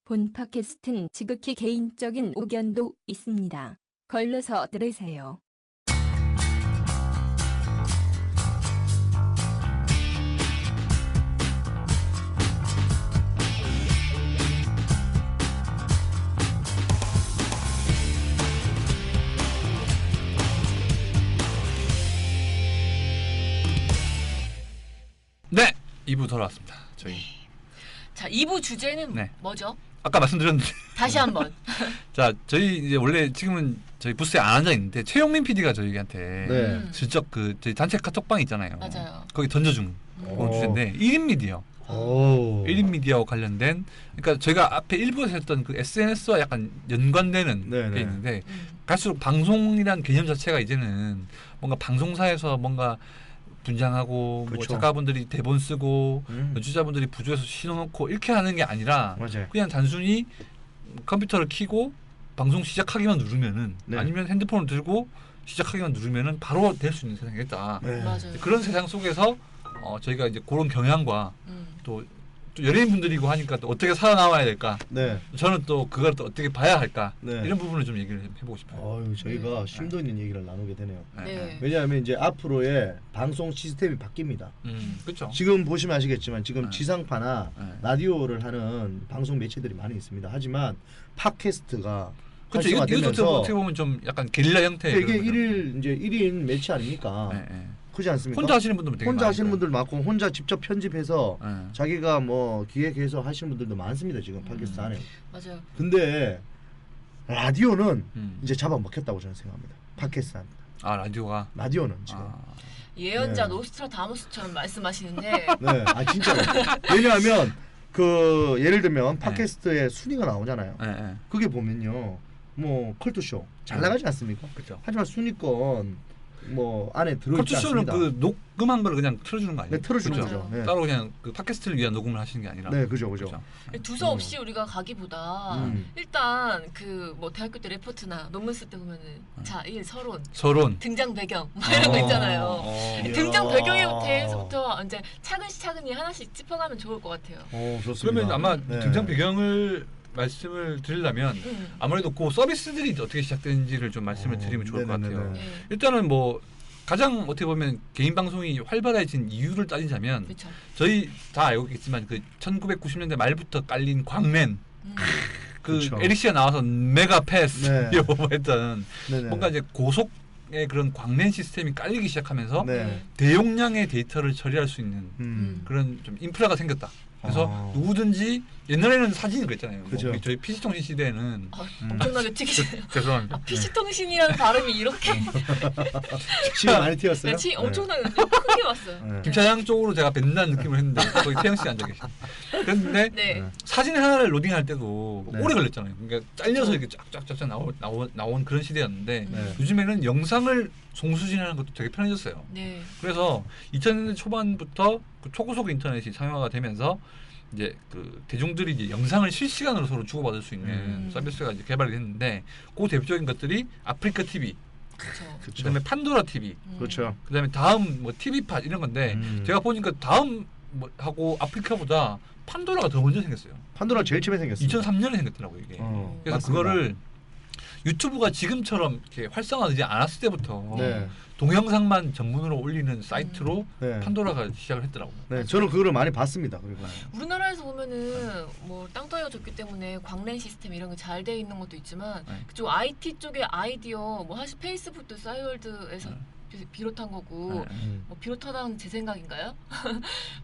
본 팟캐스트는 지극히 개인적인 의견도 있습니다. 걸러서 들으세요. 네, 2부 돌아왔습니다. 저희 자, 2부 주제는 네. 뭐죠? 아까 말씀드렸는데 다시 한번. 자, 저희 이제 원래 지금은 저희 부스에 안 앉아 있는데 최용민 PD가 저희한테 네. 슬쩍 그 저희 단체 카톡방 있잖아요. 맞아요. 거기 던져준 그런 주제인데 1인 미디어. 오. 1인 미디어와 관련된, 그러니까 저희가 앞에 일부에서 했던 그 SNS와 약간 연관되는 네네. 게 있는데 갈수록 방송이란 개념 자체가 이제는 뭔가 방송사에서 뭔가 분장하고 뭐 그쵸. 작가분들이 대본 쓰고 연주자분들이 부조해서 신어놓고 이렇게 하는 게 아니라 맞아요. 그냥 단순히 컴퓨터를 켜고 방송 시작하기만 누르면은 네. 아니면 핸드폰을 들고 시작하기만 누르면은 바로 될 수 있는 세상이 됐다. 네. 맞아요. 그런 세상 속에서 저희가 이제 그런 경향과 또 연예인분들이고 하니까 또 어떻게 살아남아야 될까? 네. 저는 또 그걸 또 어떻게 봐야 할까? 네. 이런 부분을 좀 얘기를 해보고 싶어요. 어유 저희가 심도 있는 얘기를 나누게 되네요. 네. 왜냐하면 이제 앞으로의 방송 시스템이 바뀝니다. 그렇죠. 지금 보시면 아시겠지만 지금 네. 지상파나 네. 라디오를 하는 방송 매체들이 많이 있습니다. 하지만 팟캐스트가 그렇죠. 이것도 활성화되면서 어떻게 보면 좀 약간 게릴라 형태. 이게 일인 매체 아닙니까? 네, 네. 그렇지 않습니까? 혼자 하시는 분들 되게 혼자 하시는 많을 분들 많고 혼자 직접 편집해서 거예요. 네. 자기가 뭐 기획해서 하시는 분들도 많습니다. 지금 팟캐스트 안에. 맞아요. 근데 라디오는 음. 이제 잡아먹혔다고 저는 생각합니다. 팟캐스트 합니다. 아, 라디오가. 라디오는 지금. 예언자 네. 노스트라다무스처럼 말씀하시는데 네, 아 진짜로. 왜냐하면 그 예를 들면 팟캐스트에 순위가 나오잖아요. 네, 네. 그게 보면요, 뭐 컬투쇼 잘 나가지 않습니까? 그렇죠. 하지만 순위권 뭐 안에 들어있지 컬투쇼는 않습니다. 그 녹음한 걸 그냥 틀어주는 거 아니에요? 네, 틀어주는 그렇죠? 거죠. 네. 따로 그냥 그 팟캐스트를 위한 녹음을 하시는 게 아니라. 네, 그죠. 두서없이 우리가 가기보다 일단 그 뭐 대학교 때 레포트나 논문 쓸 때 보면은 자, 서론 등장 배경 뭐 이런 거 있잖아요. 등장 배경에 대해서부터 이제 차근히 하나씩 짚어가면 좋을 것 같아요. 좋습니다. 그러면 아마 네. 등장 배경을 말씀을 드리려면 아무래도 그 서비스들이 어떻게 시작되는지를 좀 말씀을 드리면 좋을 것 네네네네. 같아요. 네. 일단은 뭐 가장 어떻게 보면 개인 방송이 활발해진 이유를 따지자면 그렇죠. 저희 다 알고 있겠지만 그 1990년대 말부터 깔린 광맨 그 그쵸. 에릭 씨가 나와서 메가패스 네. 이라고 했던 네네. 뭔가 이제 고속의 그런 광맨 시스템이 깔리기 시작하면서 네. 대용량의 데이터를 처리할 수 있는 그런 좀 인프라가 생겼다. 그래서 누구든지 옛날에는 사진이 그랬잖아요. 그죠. 뭐 저희 PC통신 시대에는 엄청나게 튀기시네요. 죄송합니다. PC통신이라는 발음이 이렇게 시간 많이 튀었어요? 엄청나게 크게 왔어요. 네. 김 차장 쪽으로 제가 뱉는다는 느낌을 했는데 거기 태영 씨 앉아 계시네. 그런데 네. 사진 하나를 로딩할 때도 네. 오래 걸렸잖아요. 그러니까 잘려서 이렇게 쫙쫙쫙 나온 그런 시대였는데 네. 요즘에는 영상을 송수진하는 것도 되게 편해졌어요. 네. 그래서 2000년대 초반부터 그 초고속 인터넷이 상용화가 되면서 이제 그 대중들이 이제 영상을 실시간으로 서로 주고받을 수 있는 서비스가 이제 개발이 됐는데 그 대표적인 것들이 아프리카 TV, 그렇죠. 그다음에 판도라 TV, 그렇죠. 그다음에 다음 뭐 TV팟 이런 건데 제가 보니까 다음 뭐 하고 아프리카보다 판도라가 더 먼저 생겼어요. 판도라 제일 처음에 생겼어요. 2003년에 생겼더라고요 이게. 그래서 맞습니다. 그거를 유튜브가 지금처럼 이렇게 활성화되지 않았을 때부터 네. 동영상만 전문으로 올리는 사이트로 네. 판도라가 시작을 했더라고요. 네, 저는 그거를 많이 봤습니다. 그리고 우리나라에서 보면은 뭐 땅덩이가 좁기 때문에 광랜 시스템 이런 게 잘 돼 있는 것도 있지만 네. 그쪽 IT 쪽의 아이디어 뭐 사실 페이스북도 싸이월드에서 비롯한 거고 뭐 비롯하다는 제 생각인가요?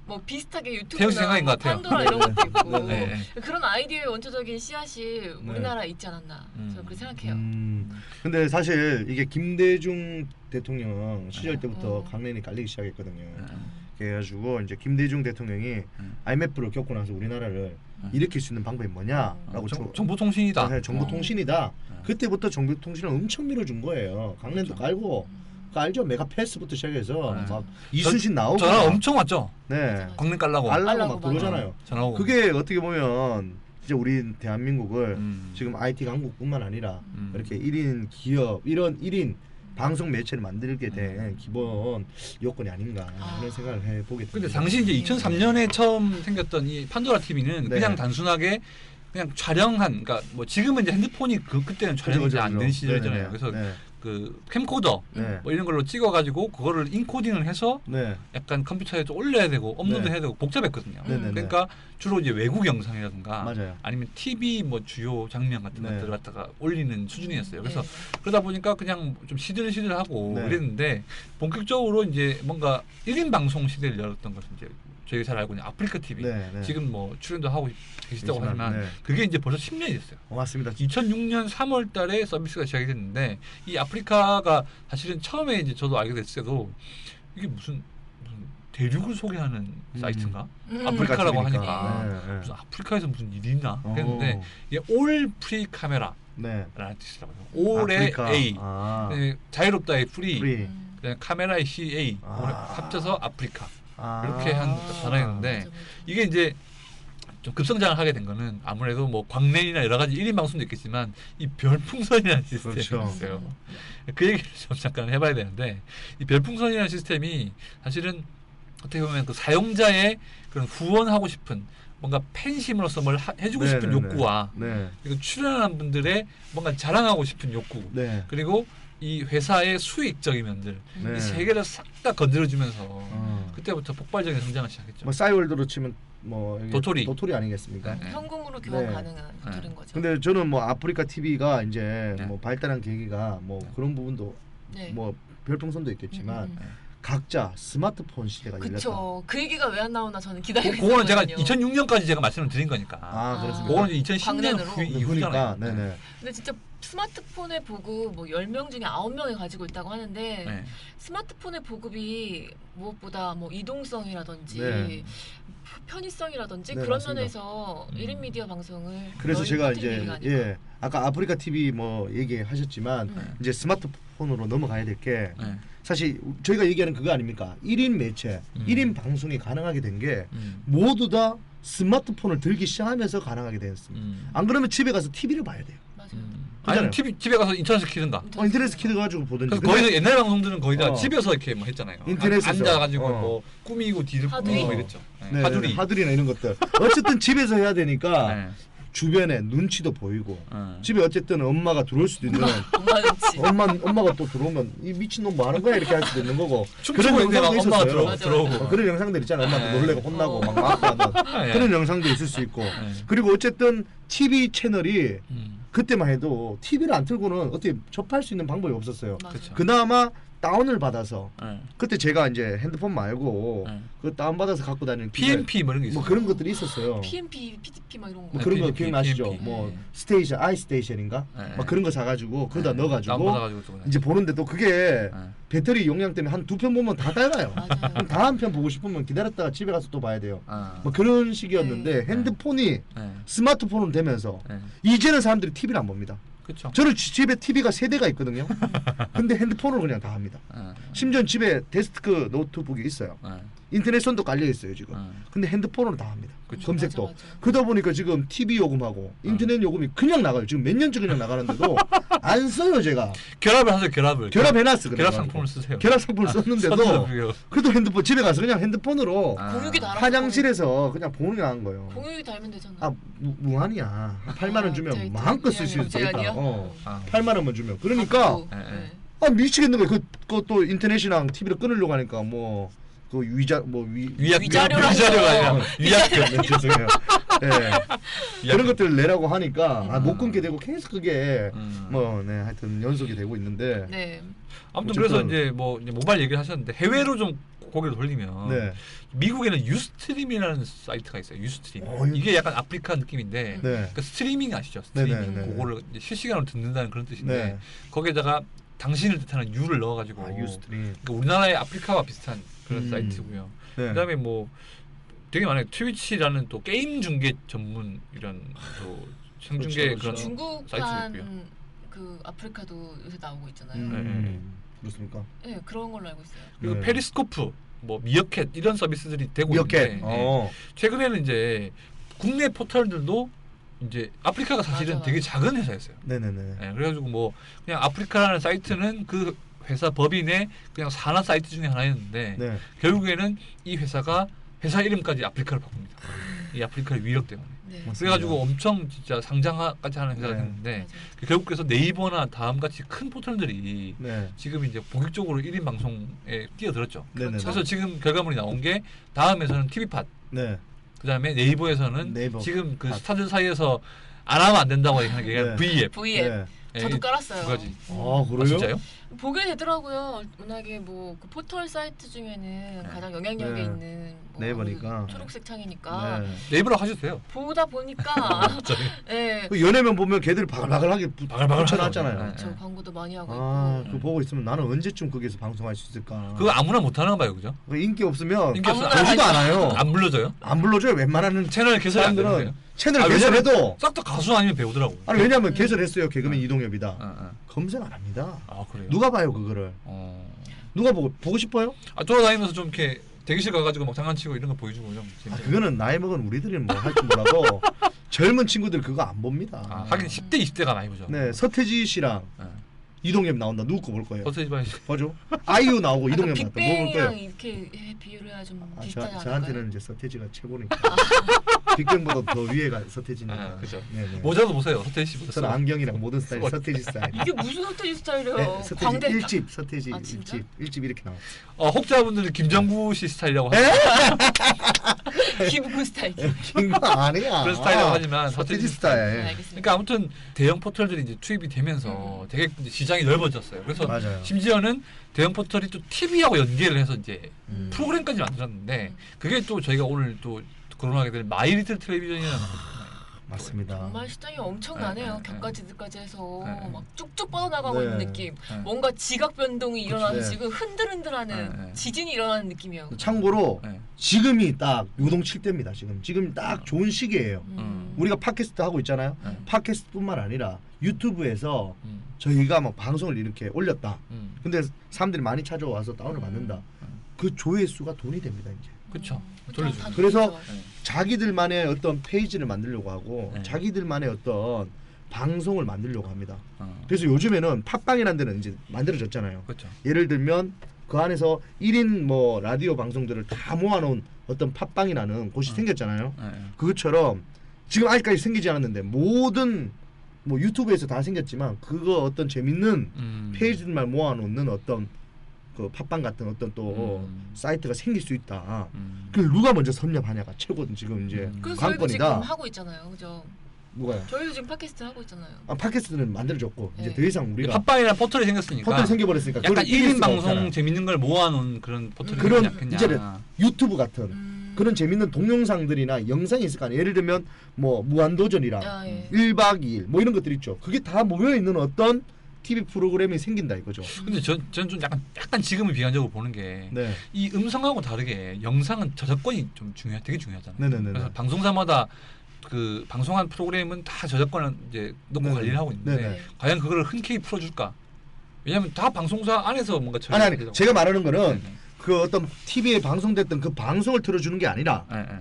뭐 비슷하게 태영 씨 유튜브나 생각인 뭐 것 같아요. 판도라 이런 것도 있고 네. 그런 아이디어의 원초적인 씨앗이 우리나라에 있지 않았나 저는 그렇게 생각해요. 근데 사실 이게 김대중 대통령 시절 때부터 음. 강냉이 깔리기 시작했거든요. 그래가지고 이제 김대중 대통령이 IMF를 겪고 나서 우리나라를 일으킬 수 있는 방법이 뭐냐라고 정보통신이다. 네, 정보통신이다. 그때부터 정보통신을 엄청 밀어준 거예요. 강냉도 깔고 알죠? 메가패스부터 시작해서 막 이순신 나오고 전화 엄청 왔죠. 네, 광릉 깔라고. 깔라고 막 들어오잖아요. 전화 오고. 그게 어떻게 보면 이제 우리 대한민국을 지금 IT 강국뿐만 아니라 이렇게 1인 기업 이런 1인 방송 매체를 만들게 된 기본 요건이 아닌가 하는 생각을 해보게 됩니다. 근데 당시 이제 2003년에 처음 생겼던 이 판도라 TV는 네. 그냥 단순하게 그냥 촬영한 그러니까 뭐 지금은 이제 핸드폰이 그때는 촬영이 이제 안 된 시절이잖아요. 그래서 그 캠코더 뭐 이런 걸로 찍어가지고 그거를 인코딩을 해서 약간 컴퓨터에 좀 올려야 되고 업로드해야 되고 복잡했거든요. 그러니까 주로 이제 외국 영상이라든가 맞아요. 아니면 TV 뭐 주요 장면 같은 것들을 갖다가 올리는 수준이었어요. 그래서 그러다 보니까 그냥 좀 시들시들하고 이랬는데 본격적으로 이제 뭔가 1인 방송 시대를 열었던 것은 이제 저희가 잘 알고 있는 아프리카 TV 지금 뭐 출연도 하고 계시다고 하지만 그게 이제 벌써 10년이 됐어요. 맞습니다. 2006년 3월 달에 서비스가 시작이 됐는데 이 아프리카가 사실은 처음에 이제 저도 알게 됐을 때도 이게 무슨 대륙을 소개하는 사이트인가? 아프리카라고 하니까 무슨 아프리카에서 무슨 일이 있나 했는데 이게 올 프리 카메라 라는 뜻이라고요. 올의 A 자유롭다의 프리 카메라의 CA 합쳐서 아프리카 이렇게 한 단어였는데 이게 이제 좀 급성장을 하게 된 거는 아무래도 뭐 광랜이나 여러 가지 1인 방송도 있겠지만 이 별풍선이라는 시스템이 있어요. 그 얘기를 좀 잠깐 해봐야 되는데 이 별풍선이라는 시스템이 사실은 어떻게 보면 그 사용자의 그런 후원하고 싶은 뭔가 팬심으로서 뭘 해주고 싶은 욕구와 그리고 출연하는 분들의 뭔가 자랑하고 싶은 욕구 그리고 이 회사의 수익적인 면들 이 세 개를 싹 다 건드려주면서 그때부터 폭발적인 성장을 시작했죠. 뭐 싸이월드로 치면 뭐 도토리 아니겠습니까? 현금으로 교환 가능한 도토리인 거죠. 근데 저는 뭐 아프리카 TV가 이제 뭐 발달한 계기가 뭐 그런 부분도 뭐 별풍선도 있겠지만 각자 스마트폰 시대가 열렸다. 그렇죠. 그 얘기가 왜 안 나오나 저는 기다리고 있었거든요. 그거는 제가 2006년까지 제가 말씀을 드린 거니까. 그렇습니다. 그거는 이제 2010년 이후잖아요. 네네. 근데 진짜 스마트폰의 보급 뭐 10명 중에 9명이 가지고 있다고 하는데 스마트폰의 보급이 무엇보다 뭐 이동성이라든지 편의성이라든지 그런 맞습니다. 면에서 1인 미디어 방송을 그래서 제가 이제 아까 아프리카 TV 뭐 얘기하셨지만 이제 스마트폰으로 넘어가야 될 게 사실 저희가 얘기하는 그거 아닙니까? 1인 매체, 1인 방송이 가능하게 된 게 모두 다 스마트폰을 들기 시작하면서 가능하게 되었습니다. 안 그러면 집에 가서 TV를 봐야 돼요. 아니면 집에 가서 인터넷 키든가. 인터넷 키드 가지고 보든지. 거의 옛날 방송들은 거의 다 집에서 이렇게 뭐 했잖아요. 인터넷에서 앉아가지고 뭐 꾸미고 뒤집고 뭐 이랬죠. 하두리나 이런 것들. 어쨌든 집에서 해야 되니까 주변에 눈치도 보이고 집에 어쨌든 엄마가 들어올 수도 있는 엄마가 또 들어오면 이 미친놈 뭐 하는 거야 이렇게 할 수도 있는 거고 그런 영상도 있었어요. 들어오고. 그런 영상들 있잖아요. 엄마한테 놀래고 혼나고 막 마크하는 그런 영상도 있을 수 있고 그리고 어쨌든 TV 채널이 그때만 해도 TV를 안 틀고는 어떻게 접할 수 있는 방법이 없었어요. 그나마 다운을 받아서 그때 제가 이제 핸드폰 말고 그 다운 받아서 갖고 다니는 PMP 뭐 이런 게 있어요. 뭐 그런 것들이 있었어요. PMP, PDP 막 이런 거. 뭐 그런 거 PDP, 기억나시죠? PMP. 뭐 스테이션, 아이스테이션인가? 막 그런 거 사가지고 그거다 넣어가지고 이제 보는데 또 그게 배터리 용량 때문에 한 2편 보면 다 짧아요. 그럼 다 한 편 보고 싶으면 기다렸다가 집에 가서 또 봐야 돼요. 뭐 그런 식이었는데 핸드폰이 스마트폰으로 되면서 이제는 사람들이 TV를 안 봅니다. 그쵸. 저는 집에 TV가 3대가 있거든요. 근데 핸드폰으로 그냥 다 합니다. 심지어 집에 데스크 노트북이 있어요. 인터넷선도 깔려 있어요 지금. 근데 핸드폰으로 다 합니다. 그쵸. 검색도. 맞아. 그러다 보니까 지금 TV 요금하고 인터넷 요금이 그냥 나가요. 지금 몇 년째 그냥 나가는데도 안 써요 제가. 결합을 하세요. 결합해놨어. 결합 상품을 쓰세요. 결합 상품을 썼는데도 그래도 핸드폰 집에 가서 그냥 핸드폰으로 공유기 달아. 화장실에서 그냥 보는 게 나은 거예요. 공유기 달면 되잖아. 아 무한이야. 8만 원 주면 마음껏 쓸 수 있으니까. 제한이요? 8만 원만 주면. 그러니까 미치겠는 거예요. 그것도 인터넷이랑 TV를 끊으려고 하니까 뭐 그 위자료가 아니라 위약금 죄송해요. 그런 것들을 내라고 하니까 못 끊게 되고 계속 그게 하여튼 연속이 되고 있는데. 아무튼 그래서 이제 뭐 모바일 얘기를 하셨는데 해외로 좀 고개를 돌리면 미국에는 유스트림이라는 사이트가 있어요. 유스트림. 이게 약간 아프리카 느낌인데 그러니까 스트리밍 아시죠? 스트리밍. 그거를 이제 실시간으로 듣는다는 그런 뜻인데 거기에다가 당신을 뜻하는 유를 넣어가지고 유스트림. 그러니까 우리나라의 아프리카와 비슷한 그런 사이트고요. 그다음에 뭐 되게 많아요. 트위치라는 또 게임 중계 전문 이런 또 생중계 그런 중국판 그 아프리카도 요새 나오고 있잖아요. 그렇습니까? 네, 그런 걸로 알고 있어요. 그리고 페리스코프, 뭐 미어캣 이런 서비스들이 되고 있는데 최근에는 이제 국내 포털들도 이제 아프리카가 사실은 되게 작은 회사였어요. 그래가지고 뭐 그냥 아프리카라는 사이트는 그 회사 법인의 그냥 산하 사이트 중에 하나였는데 결국에는 이 회사가 회사 이름까지 아프리카를 바꿉니다. 이 아프리카의 위력 때문에. 네. 그래가지고 엄청 진짜 상장까지 하는 회사가 네. 됐는데 맞아요. 결국 그래서 네이버나 다음같이 큰 포털들이 네. 지금 이제 본격적으로 1인 방송에 뛰어들었죠. 네네. 그래서 지금 결과물이 나온 게 다음에서는 TV팟, 네. 그다음에 네이버에서는 네이버 지금 그 팟. 스타들 사이에서 안 하면 안 된다고 하는 게 네. V앱. V앱. 예, 저도 이 깔았어요. 두 가지. 아 그래요? 진짜요? 보게 되더라고요. 워낙에 뭐그 포털 사이트 중에는 가장 영향력이 네. 있는 뭐 네이버니까. 초록색 창이니까 네. 네이버로 하셔도 돼요. 보다 보니까 예. 그 연예면 보면 걔들이 바글바글하게 바글바글 붙여놨잖아요. 하죠. 저 광고도 많이 하고 아, 있고. 그거 보고 있으면 나는 언제쯤 거기서 방송할 수 있을까? 그거 아무나 못 하나 봐요, 그죠? 그 인기 없으면 인기 없어. 아무나 보지도 않아요. 안 불러줘요? 안 불러줘요. 웬만하는 채널 개설이 안 사람들은 되는데요? 채널 아, 개설해도 싹 다 가수 아니면 배우더라고. 아니 왜냐면 개설했어요. 개그맨 이동엽이다. 어. 검색 안 합니다. 아 그래요? 누가 봐요 그거를? 누가 보고 싶어요? 아 돌아다니면서 좀 이렇게 대기실 가가지고 막 장난치고 이런 거 보여주고 좀. 아, 그거는 나이 먹은 우리들은 뭐 할지 몰라도 젊은 친구들 그거 안 봅니다. 아, 하긴 10대 20대가 많이 보죠. 네, 서태지 씨랑 이동엽 나온다. 누구 거 볼 거예요? 서태지 봐야지. 봐줘. 아이유 나오고 이동엽 나온다. 뭐 볼 빅뱅이랑 거예요? 이렇게 비율해야 좀 아, 비슷하지 않을까요? 저한테는 이제 서태지가 최고니까. 빅뱅보다 더 위에가 서태지니까. 아, 그죠. 네네. 모자도 보세요. 서태지 씨 보세요. 저는 안경이랑 모든 스타일 서태지 스타일. 이게 무슨 서태지 스타일이에요? 네, 서태지 광대 1집 서태지 아, 진짜? 1집 이렇게 나와. 혹자분들은 김정구 씨 스타일이라고 에? 하죠. 기부군 스타일. 긴거 아니야. 그런 스타일이라고 하지만 서태지 네, 스타일. 알겠습니다. 그러니까 아무튼 대형 포털들이 이제 투입이 되면서 되게 이제 시장이 넓어졌어요. 그래서 맞아요. 심지어는 대형 포털이 또 TV하고 연계를 해서 이제 프로그램까지 만들었는데 음. 그게 또 저희가 오늘 또 거론하게 될 마이 리틀 텔레비전이라는 맞습니다. 정말 시장이 엄청나네요. 네, 네, 격가지들까지 해서 네, 네. 막 쭉쭉 뻗어나가고 네. 있는 느낌. 네. 뭔가 지각 변동이 일어나서 네. 지금 흔들흔들하는 네, 네. 지진이 일어나는 느낌이에요. 참고로 네. 지금이 딱 요동칠 때입니다. 지금 딱 좋은 시기예요. 우리가 팟캐스트 하고 있잖아요. 네. 팟캐스트뿐만 아니라 유튜브에서 저희가 막 방송을 이렇게 올렸다. 근데 사람들이 많이 찾아와서 다운을 받는다. 그 조회수가 돈이 됩니다 이제. 그렇죠. 그쵸, 돌려주죠. 다 그래서 돌려줘요. 네. 자기들만의 어떤 페이지를 만들려고 하고 네. 자기들만의 어떤 방송을 만들려고 합니다. 어. 그래서 요즘에는 팟빵이라는 데는 이제 만들어졌잖아요. 그렇죠. 예를 들면 그 안에서 1인 뭐 라디오 방송들을 다 모아놓은 어떤 팟빵이라는 곳이 생겼잖아요. 네, 네. 그것처럼 지금 아직까지 생기지 않았는데 모든 뭐 유튜브에서 다 생겼지만 그거 어떤 재밌는 페이지들만 모아놓는 어떤 그 팟빵 같은 어떤 또 사이트가 생길 수 있다. 그걸 누가 먼저 섭렵하냐가 최고 지금 이제 그래서 저희도 지금 관건이다. 하고 있잖아요. 그죠? 누가요? 저희도 지금 팟캐스트 하고 있잖아요. 아, 팟캐스트는 만들어졌고 네. 이제 더 이상 우리가 팟빵이랑 포털이 생겼으니까 포털이 생겨버렸으니까 약간 그걸 이길 1인 수가 방송 없잖아. 재밌는 걸 모아놓은 그런 포털이 그런 생겼냐. 이제는 유튜브 같은 그런 재밌는 동영상들이나 영상이 있을 거 아니에요. 예를 들면 뭐 무한도전이랑 아, 예. 1박 2일 뭐 이런 것들 있죠. 그게 다 모여있는 어떤 TV 프로그램이 생긴다 이거죠. 근데 저는 좀 약간 지금은 비관적으로 보는 게 이 네. 음성하고 다르게 영상은 저작권이 좀 되게 중요하잖아요. 네네네. 그래서 방송사마다 그 방송한 프로그램은 다 저작권을 이제 놓고 네네. 관리를 하고 있는데 네네. 과연 그걸 흔쾌히 풀어줄까? 왜냐하면 다 방송사 안에서 뭔가 아니 되잖아요. 제가 말하는 거는 네네. 그 어떤 TV에 방송됐던 그 방송을 틀어주는 게 아니라 네, 네.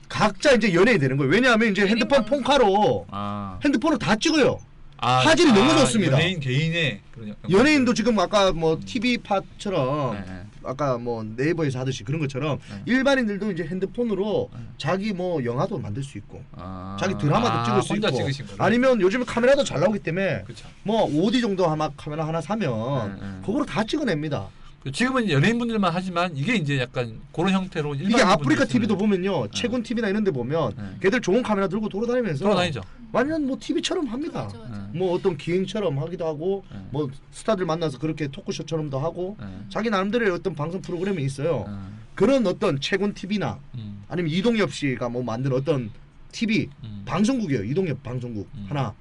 각자 이제 연예인이 되는 거예요. 왜냐하면 이제 핸드폰 방송. 폰카로 아, 핸드폰으로 다 찍어요. 화질이 너무 좋습니다. 연예인 개인의 그런 연예인도 지금 아까 뭐 TV 팟처럼 네, 네. 아까 뭐 네이버에서 하듯이 그런 것처럼 네. 일반인들도 이제 핸드폰으로 네. 자기 뭐 영화도 만들 수 있고 아, 자기 드라마도 찍을 수 혼자 있고 찍으신 거를. 아니면 요즘 카메라도 잘 나오기 때문에 그렇죠. 뭐 5D 정도 카메라 하나 사면 네, 네. 그거로 다 찍어냅니다. 지금은 연예인분들만 하지만 이게 이제 약간 그런 형태로 이게 일반인분들이 아프리카 TV도 쓰는- 보면요. 채군 TV나 이런 데 보면 네. 걔들 좋은 카메라 들고 돌아다니면서 돌아다니죠. 완전 뭐 TV처럼 합니다. 맞아, 맞아. 뭐 어떤 기행처럼 하기도 하고 네. 뭐 스타들 만나서 그렇게 토크쇼처럼도 하고 네. 자기 나름대로의 어떤 방송 프로그램이 있어요. 네. 그런 어떤 채군 TV나 음. 아니면 이동엽 씨가 뭐 만든 어떤 TV 방송국이에요. 이동엽 방송국 하나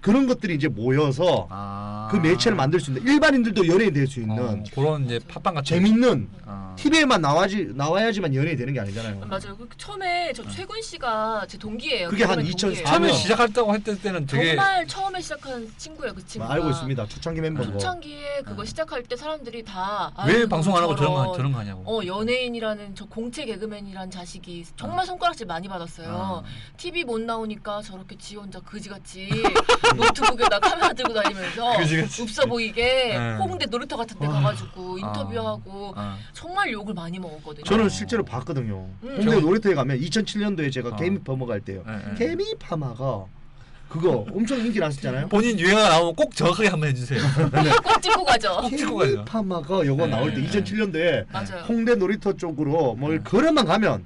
그런 것들이 이제 모여서 아. 그 매체를 만들 수 있는 일반인들도 연예인 될 수 있는 그런 이제 팟빵 같은 재밌는 아. TV에만 나와야지만 연예인이 되는 게 아니잖아요. 맞아요. 그 처음에 저 최군 씨가 제 동기예요. 그게 한 개그맨 2004 동기예요. 처음에 하면- 시작할 했을 때는 되게 정말 처음에 시작한 친구예요. 그 친구가. 알고 있습니다. 초창기 멤버고. 초창기에 그거 시작할 때 사람들이 다 왜 아유, 방송 안 하고 저런 저런 거 하냐고. 연예인이라는 저 공채 개그맨이란 자식이 정말 손가락질 많이 받았어요. TV 못 나오니까 저렇게 지 혼자 그지같이 노트북에다 카메라 들고 다니면서 그지같이. 없어 보이게 네. 홍대 놀이터 같은 데 가가지고 인터뷰하고 아. 정말 정말 욕을 많이 먹었거든요. 저는 실제로 봤거든요. 홍대 놀이터에 가면 2007년도에 제가 개미 파마 갈 때요. 개미 파마가 그거 엄청 인기 났었잖아요. 본인 유행어 나오면 꼭 정확하게 한번 해주세요. 꼭 찍고 가죠. 꼭 찍고 가죠. 개미 파마가 요거 나올 때 2007년도에 맞아요. 홍대 놀이터 쪽으로 뭘 걸어만 가면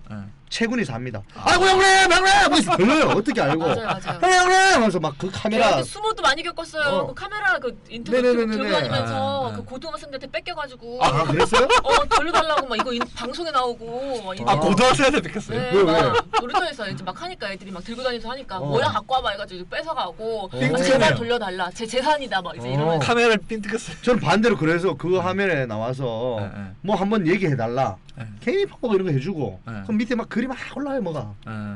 채군이 삽니다. 아. 아이고 형님 하면서 들려요. 어떻게 알고? 맞아요. 형님 하면서 막 그 카메라 수모도 많이 겪었어요. 그 카메라 그 인터넷 네네네네네. 들고 다니면서 그 고등학생들한테 뺏겨가지고 아 그랬어요? 돌려달라고 막 이거 방송에 나오고 막 아 고등학생한테 뺏겼어요? 네, 왜? 막 놀이터에서 이제 막 하니까 애들이 막 들고 다니면서 하니까 뭐야 갖고 와봐 해가지고 뺏어가고 핑크네요. 제발 돌려달라 제 재산이다 막 이제 이러면서 카메라를 삥 뜯겼어요. 저는 반대로 그래서 그 화면에 나와서 뭐 한번 얘기해달라. 개미 파마가 이런 거 해주고 그럼 밑에 막 글이 막 올라와요 뭐가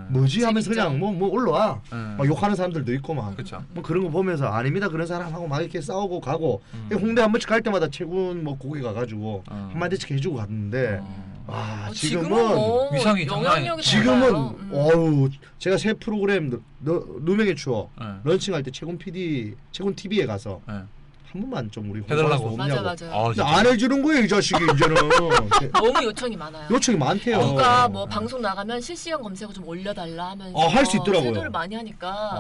뭐지 하면서 재밌죠. 그냥 뭐 올라와 막 욕하는 사람들도 있고 막 그렇죠. 뭐 그런 거 보면서 아닙니다 그런 사람하고 막 이렇게 싸우고 가고 홍대 한 번씩 갈 때마다 채군 뭐 거기 가가지고 한마디씩 해주고 갔는데 와 지금은 뭐 위상이 장난 아니에요. 영향력이 지금은 달라요. 어우 제가 새 프로그램 누명의 추억 런칭할 때 채군 TV에 가서 한 번만 좀 우리 해달라고. 홍보할 수 없냐고. 맞아. 근데 안 해주는 거예요 이 자식이 이제는. 너무 요청이 많아요. 요청이 많대요. 누가 뭐 방송 나가면 실시간 검색어 좀 올려달라 하면서 할 수 있더라고요. 세도를 많이 하니까.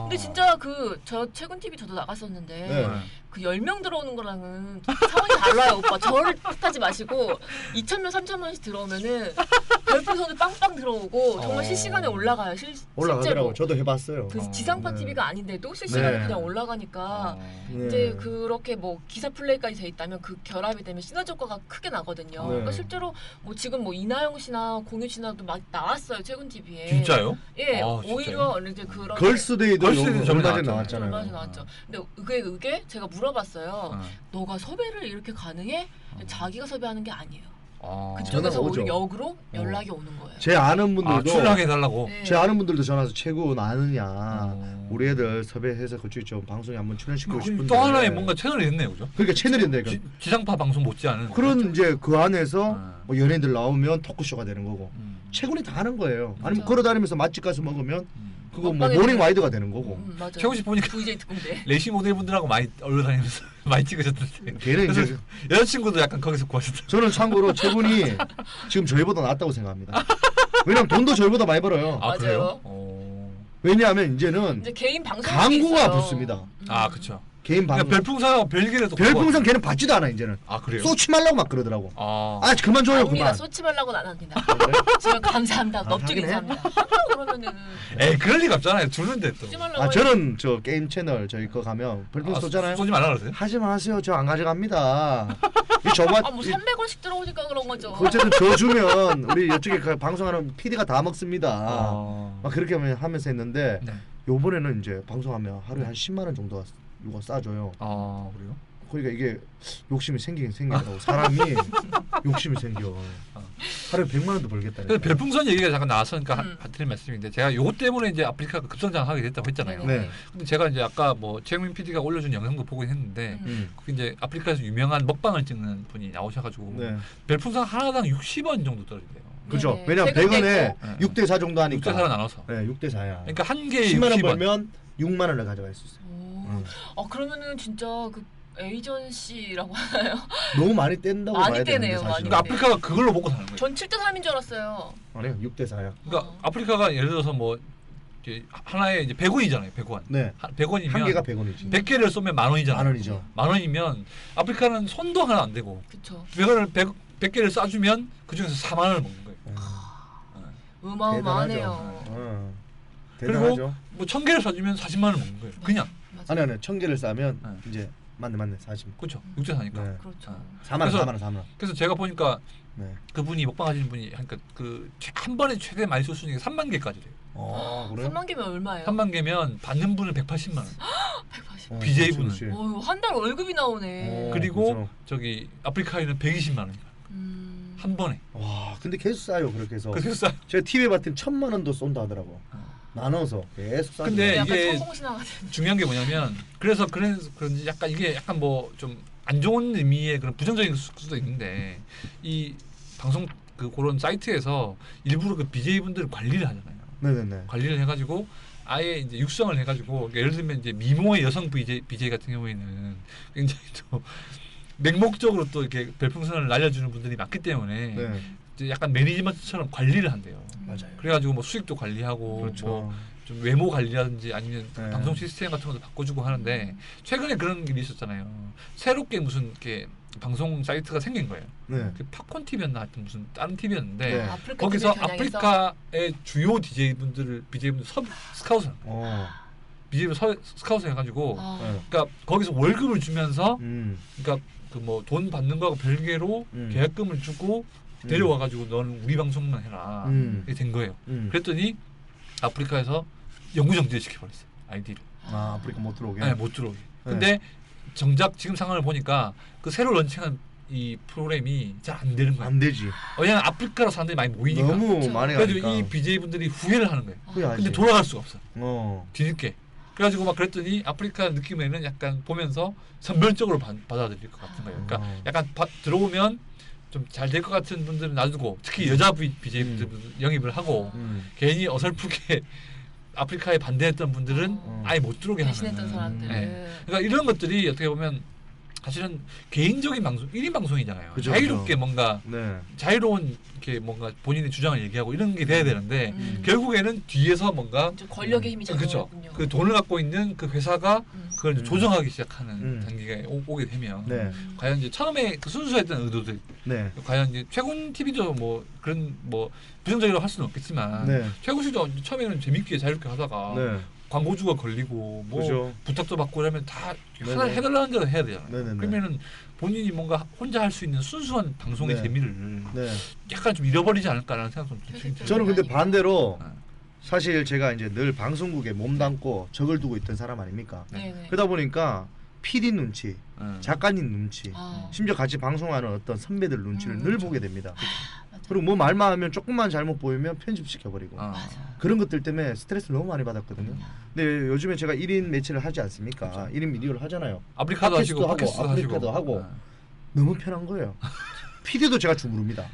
근데 진짜 저 최근 TV 저도 나갔었는데 네. 그 10명 들어오는 거랑은 차원이 달라요 오빠. 저를 탓하지 마시고 2,000명 3,000명씩 들어오면은 별풍선을 빵빵 들어오고 정말 실시간에 올라가요. 올라가더라고. 실제로. 저도 해봤어요. 그 지상파 TV가 아닌데도 실시간에 네. 그냥 올라가니까 네. 이제 그렇게 뭐 기사 플레이까지 돼 있다면 그 결합이 되면 시너지 효과가 크게 나거든요. 네. 그러니까 실제로 뭐 지금 뭐 이나영 씨나 공유 씨나도 막 나왔어요 최근 TV에. 진짜요? 예, 아, 오히려 이제 그런 걸스데이도 걸스데이도 얼마 전에 전에 나왔잖아요. 얼마 전에 나왔죠. 근데 그게 제가 물어봤어요. 너가 섭외를 이렇게 가능해? 자기가 섭외하는 게 아니에요. 그쪽에서 전화 오죠. 오히려 역으로 연락이 오는 거예요. 제 아는 분들도 출연하게 해달라고. 네. 제 아는 분들도 전화해서 최고 아느냐 우리 애들 섭외해서 그쪽에 좀 방송에 한번 출연시키고 싶은데 또 하나의 뭔가 채널이 됐네요, 그죠? 그러니까 채널인데 지상파 방송 못지않은 그런 이제 그 안에서 뭐 연예인들 나오면 토크쇼가 되는 거고 최군이 다 하는 거예요. 아니면 맞아. 걸어다니면서 맛집 가서 먹으면 그거 뭐 먹방에 모닝 되는 와이드가 되는 거고 맞아요. 최고 씨 보니까 VJ 특공대. 레시 모델분들하고 많이 올라다니면서 많이 찍으셨던데. 걔는 그래서 이제 여자친구도 약간 거기서 구하셨다. 저는 참고로 최군이 지금 저희보다 낫다고 생각합니다. 왜냐면 돈도 저희보다 많이 벌어요. 아 그래요? 맞아요. 왜냐하면 이제는 이제 개인 방송 광고가 붙습니다. 아 그렇죠. 개인 방송. 그러니까 별풍선하고 별개를 또 별풍선 걔는 받지도 않아 이제는. 아 그래요? 쏘지 말라고 막 그러더라고. 아 그만 줘요 아닙니다. 그만. 쏘지 말라고는 안 합니다. 지금 감사합니다. 넙죽 하긴 해. 인사합니다. 그러면은 에이 그럴 리가 없잖아요. 주는데 또. 쏘지 말라고. 저는 저 게임 채널 저희 거 가면 별풍선 쏘잖아요. 쏘지 말라 그러세요? 하지 마세요. 저 안 가져갑니다. 이 저만 뭐 300원씩 들어오니까 그런 거죠. 어쨌든 저 주면 우리 이쪽에 방송하는 PD가 다 먹습니다. 아. 막 그렇게 하면서 했는데 네. 요번에는 이제 방송하면 하루에 한 10만 원 정도 이거 싸줘요. 아 그래요? 그러니까 이게 욕심이 생기긴 생기더라고. 사람이 욕심이 생겨. 하루에 100만 원도 벌겠다. 그래서 별풍선 얘기가 잠깐 나왔으니까 드린 말씀인데 제가 요것 때문에 이제 아프리카가 급성장하게 됐다고 했잖아요. 네. 근데 제가 이제 아까 뭐 최영민 PD가 올려준 영상도 보긴 했는데 그게 이제 아프리카에서 유명한 먹방을 찍는 분이 나오셔가지고 네. 별풍선 하나당 60원 정도 떨어진대요. 그죠. 네. 왜냐면 최근 100원에 네. 6대 4 정도 하니까. 6대 4로 나눠서. 네, 6대 4야. 그러니까 한 개에 10만 원 60원. 벌면 6만 원을 가져갈 수 있어요. 그러면은 진짜 그 에이전시라고 하나요? 너무 많이 뗀다고 많이 봐야 되는데 떼네요, 사실은. 많이. 그러니까 아프리카가 그걸로 먹고 사는 거예요. 전 7대 3인 줄 알았어요. 아니요. 6대 4야. 그러니까 아프리카가 예를 들어서 뭐 이제 하나에 이제 100원이잖아요. 100원. 네. 100원이면 한 개가 100원이지. 100개를 쏘면 만 원이잖아요. 만 원이죠. 만 원이면 아프리카는 손도 하나 안 되고 그쵸. 100개를 쏴주면 그 중에서 4만 원을 먹는 거예요. 어마어마하네요. 대단하죠. 그리고 뭐 1000개를 쏴주면 40만 원을 먹는 거예요. 그냥. 맞아요. 아니 1000개를 싸면 네. 이제 맞네 40. 그렇죠. 6대 4니까. 네. 그렇죠. 4만 원, 그래서- 4만 원, 4만 원. 그래서 제가 보니까 네. 그분이 먹방 하시는 분이 그러니까 그 한 번에 최대 많이 쏠 수 있는 게 3만 개까지래요. 그래요? 3만 개면 얼마예요? 3만 개면 받는 분은 180만 원. 180. BJ 분은. 그렇지, 그렇지. 한 달 월급이 나오네. 그리고 그렇죠. 저기 아프리카에는 120만 원이야. 한 번에. 와, 근데 계속 싸요 그렇게 해서. 그래서 싸. 제가 TV에 봤더니 1000만 원도 쏜다 하더라고. 나눠서 계속 싸. 근데 약간 이게 성공신화 같은. 중요한 게 뭐냐면 그래서 그런지 약간 이게 약간 뭐 좀 안 좋은 의미의 그런 부정적인 수도 있는데 이 방송 그런 사이트에서 일부러 그 BJ 분들을 관리를 하잖아요. 네네네. 관리를 해가지고 아예 이제 육성을 해가지고 예를 들면 이제 미모의 여성 BJ 같은 경우에는 굉장히 또 맹목적으로 또 이렇게 별풍선을 날려주는 분들이 많기 때문에 네. 이제 약간 매니지먼트처럼 관리를 한대요. 맞아요. 그래가지고 뭐 수익도 관리하고 그렇죠. 뭐 좀 외모 관리라든지 아니면 네. 방송 시스템 같은 것도 바꿔주고 하는데 최근에 그런 일이 있었잖아요. 새롭게 무슨 이렇게 방송 사이트가 생긴 거예요. 네. 그 팝콘 TV였나 하여튼 무슨 다른 TV였는데 네. 아프리카 거기서 TV 겨냥해서? 아프리카의 주요 BJ분들 스카우트 BJ분 스카우트 해가지고 아. 그러니까 거기서 월급을 주면서 음. 그러니까 그 뭐 돈 받는 거하고 별개로 계약금을 주고 음. 데려와가지고 너는 우리 방송만 해라 이게 된 거예요. 그랬더니 아프리카에서 영구 정지를 시켜버렸어요. 아이디를. 아, 아프리카 못 들어오게. 네, 못 들어오게. 근데 정작 지금 상황을 보니까 그 새로 런칭한 이 프로그램이 잘 안 되는 거예요. 안 되지. 왜냐면 아프리카로 사람들이 많이 모이니까. 너무 그렇죠. 많이 그래가지고 가니까. 이 BJ분들이 후회를 하는 거예요. 후회하지. 근데 돌아갈 수가 없어. 뒤늦게. 그래가지고 막 그랬더니 아프리카 느낌에는 약간 보면서 선별적으로 받아들일 것 같은 거예요. 그러니까 약간 들어오면 좀 잘 될 것 같은 분들은 놔두고 특히 여자 BJ분들 영입을 하고 괜히 어설프게 아프리카에 반대했던 분들은 아예 못 들어오게 하는. 배신했던 사람들. 그러니까 이런 것들이 어떻게 보면 사실은 개인적인 방송, 1인 방송이잖아요. 그죠, 자유롭게 그죠. 뭔가 네. 자유로운 이렇게 뭔가 본인의 주장을 얘기하고 이런 게 돼야 되는데 결국에는 뒤에서 뭔가 권력의 힘이 그렇죠. 작용하군요. 그 돈을 갖고 있는 그 회사가 그걸 이제 조정하기 시작하는 음. 단계가 오게 되면 네. 과연 이제 처음에 그 순수했던 의도들 네. 과연 이제 최군 TV도 뭐 그런 뭐 부정적이라고 할 수는 없겠지만 네. 최군 씨도 처음에는 재밌게 자유롭게 하다가 네. 광고주가 걸리고 뭐 그죠. 부탁도 받고 그러면 다 네네. 하나 해달라는 대로 해야 되잖아요. 네네네. 그러면은 본인이 뭔가 혼자 할 수 있는 순수한 방송의 네. 재미를 네. 약간 좀 잃어버리지 않을까라는 생각도 좀 들어요. 저는 근데 반대로 네. 사실 제가 이제 늘 방송국에 몸담고 적을 두고 있던 사람 아닙니까? 네네. 그러다 보니까 PD 눈치, 작가님 눈치, 아. 심지어 같이 방송하는 어떤 선배들 눈치를 늘 그렇죠. 보게 됩니다. 맞아. 그리고 뭐 말만 하면 조금만 잘못 보이면 편집시켜버리고 맞아. 그런 것들 때문에 스트레스를 너무 많이 받았거든요. 근데 요즘에 제가 1인 매체를 하지 않습니까? 그렇죠. 1인 미디어를 하잖아요. 아프리카도 하시고 팟캐스트도 하고 아프리카도 하고 너무 편한 거예요. PD도 제가 주무릅니다.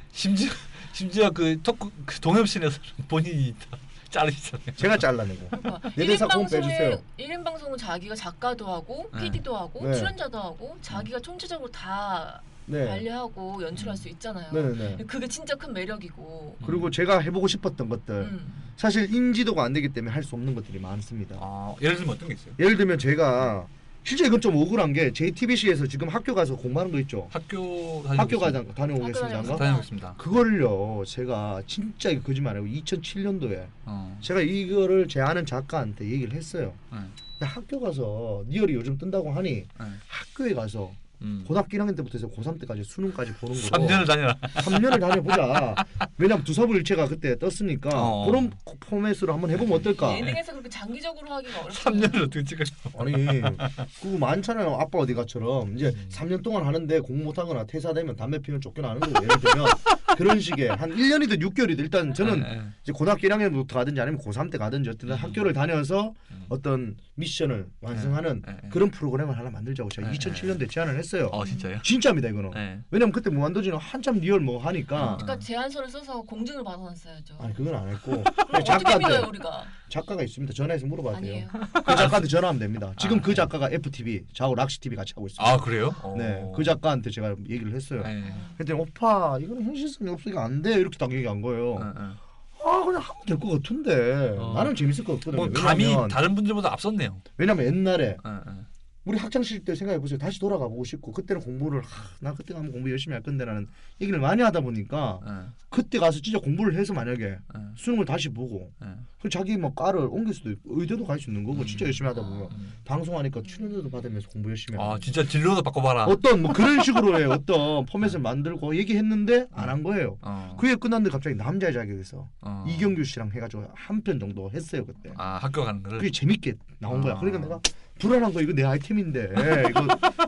심지어 그 토크 그 동엽신에서 본인이 다 자르시잖아요. 제가 잘라내고. 그러니까 내 대사 꼭 빼주세요. 1인 방송은 자기가 작가도 하고 네. PD도 하고 네. 출연자도 하고 자기가 총체적으로 다 네. 관리하고 연출할 수 있잖아요. 네네. 그게 진짜 큰 매력이고. 그리고 제가 해보고 싶었던 것들 사실 인지도가 안 되기 때문에 할 수 없는 것들이 많습니다. 예를 들면 어떤 게 있어요? 예를 들면 제가 실제 이건 좀 억울한 게 JTBC에서 지금 학교 가서 공부하는 거 있죠. 학교 다녀오겠습니다. 다녀오겠습니다. 그걸요 제가 진짜 이거 거짓말 아니고 2007년도에 제가 이거를 제 아는 작가한테 얘기를 했어요. 야, 학교 가서 니얼이 요즘 뜬다고 하니 학교에 가서 고등학교 1학년 때부터 해서 고3 때까지 수능까지 보는 거로 3년을 다녀라. 3년을 다녀보자. 왜냐면 두서부일체가 그때 떴으니까 그런 포맷으로 한번 해보면 어떨까. 예능에서 그렇게 장기적으로 하기가 어렵죠. 3년을 어떻게 찍어요? 아니 그거 많잖아요. 아빠 어디 가처럼 이제 3년 동안 하는데 공부 못하거나 퇴사되면 담배 피우면 쫓겨나는 거고 예를 들면 그런 식의 한 1년이든 6개월이든 일단 저는 이제 고등학교 1학년부터 가든지 아니면 고3 때 가든지 어떤 학교를 다녀서 어떤 미션을 완성하는 그런 프로그램을 하나 만들자고 제가 2007년도에 제안을 했어요. 진짜요? 진짜입니다 이거는. 왜냐면 그때 무한도전은 한참 리얼 뭐 하니까. 그러니까 제안서를 써서 공증을 받아놨어야죠. 아니 그건 안 했고 어떻게 믿어요 우리가? 작가가 있습니다. 전화해서 물어봐도 돼요. 아니에요. 그 작가한테 전화하면 됩니다. 지금 그 작가가 FTV, 저하고 락시TV 같이 하고 있어요. 아 그래요? 네, 그 작가한테 제가 얘기를 했어요. 그랬더니 오빠 이거는 현실성이 없으니까 안 돼 이렇게 딱 얘기한 거예요. 그냥 하면 될 것 같은데 나는 재밌을 것 같거든요. 뭐 감이 다른 분들보다 앞섰네요. 왜냐면 옛날에 우리 학창시절 때 생각해보세요. 다시 돌아가 보고 싶고 그때는 공부를 나 그때 가면 공부 열심히 할 건데 라는 얘기를 많이 하다 보니까 그때 가서 진짜 공부를 해서 만약에 수능을 다시 보고 그 자기 뭐 과를 옮길 수도 있고 의대도 갈 수 있는 거고 진짜 열심히 하다 보면 방송하니까 출연료도 받으면서 공부 열심히 하고 진짜 진로도 바꿔봐라. 어떤 뭐 그런 식으로의 어떤 포맷을 만들고 얘기했는데 안 한 거예요. 그게 끝났는데 갑자기 남자의 자격에서 이경규 씨랑 해가지고 한 편 정도 했어요 그때. 학교 가는 거를. 그게 재밌게 나온 거야. 그러니까 내가 불안한 거 이거 내 아이템인데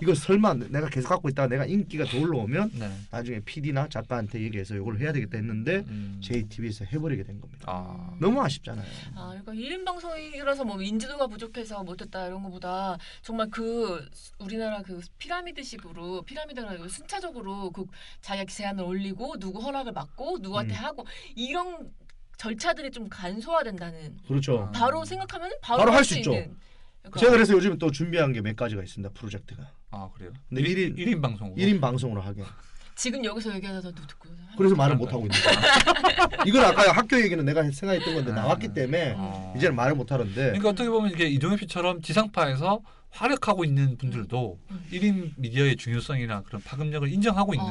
이거 설마 내가 계속 갖고 있다가 내가 인기가 더 올라오면 나중에 PD나 작가한테 얘기해서 이걸 해야 되겠다 했는데 JTBC에서 해버리게 된 겁니다. 너무 아쉽잖아요. 그러니까 1인 방송이라서 뭐 인지도가 부족해서 못했다 이런 거보다 정말 그 우리나라 그 피라미드식으로 피라미드가 아니고 순차적으로 그 자기가 제안을 올리고 누구 허락을 받고 누구한테 하고 이런 절차들이 좀 간소화된다는. 그렇죠. 바로 생각하면 바로 할 수 있죠. 있는. 제가 그래서 요즘 또 준비한 게 몇 가지가 있습니다. 프로젝트가. 아 그래요? 근데 1인 방송으로. 1인 방송으로 하게. 지금 여기서 얘기하다 듣고. 그래서 말을 못 하고 있는 거야. 이걸 아까 학교 얘기는 내가 생각했던 건데 나왔기 때문에 이제는 말을 못 하는데. 그러니까 어떻게 보면 이게 이동엽 씨처럼 지상파에서 활약하고 있는 분들도 1인 미디어의 중요성이나 그런 파급력을 인정하고 있는.